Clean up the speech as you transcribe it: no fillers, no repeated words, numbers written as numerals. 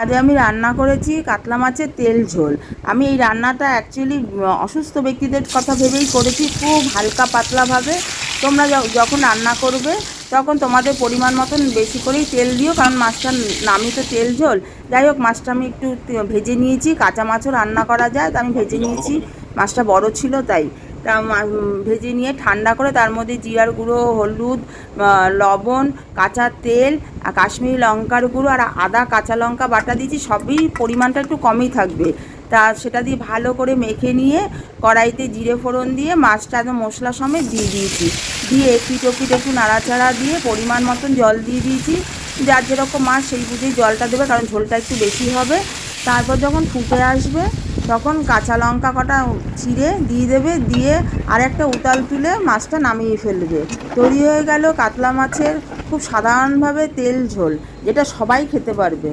আজ আমি রান্না করেছি কাতলা মাছের তেল ঝোল। আমি এই রান্নাটা অ্যাকচুয়ালি অসুস্থ ব্যক্তিদের কথা ভেবেই করেছি, খুব হালকা পাতলাভাবে। তোমরা যখন রান্না করবে তখন তোমাদের পরিমাণ মতন বেশি করেই তেল দিও, কারণ মাছটার নামই তো তেল ঝোল। যাই হোক, মাছটা আমি একটু ভেজে নিয়েছি, কাঁচা মাছও রান্না করা যায়, তা আমি ভেজে নিয়েছি। মাছটা বড় ছিল তাই। তা ভেজে নিয়ে ঠান্ডা করে তার মধ্যে জিরার গুঁড়ো, হলুদ, লবণ, কাঁচা তেল, আর কাশ্মীরি লঙ্কার গুঁড়ো আর আদা কাঁচা লঙ্কা বাটা দিয়েছি। সবই পরিমাণটা একটু কমই থাকবে। তা সেটা দিয়ে ভালো করে মেখে নিয়ে কড়াইতে জিরে ফোড়ন দিয়ে মাছটা একদম মশলা সমেত দিয়ে দিয়েছি। দিয়ে পিঠ একটু নাড়াচাড়া দিয়ে পরিমাণ মতন জল দিয়ে দিয়েছি। যার যেরকম মাছ সেই বুঝেই জলটা দেবে, কারণ ঝোলটা একটু বেশি হবে। তারপর যখন ফুটে আসবে তখন কাঁচা লঙ্কা কটা চিড়ে দিয়ে দেবে, দিয়ে আর একটা উতাল তুলে মাছটা নামিয়ে ফেলবে। তৈরি হয়ে গেল কাতলা মাছের খুব সাধারণভাবে তেল ঝোল, যেটা সবাই খেতে পারবে।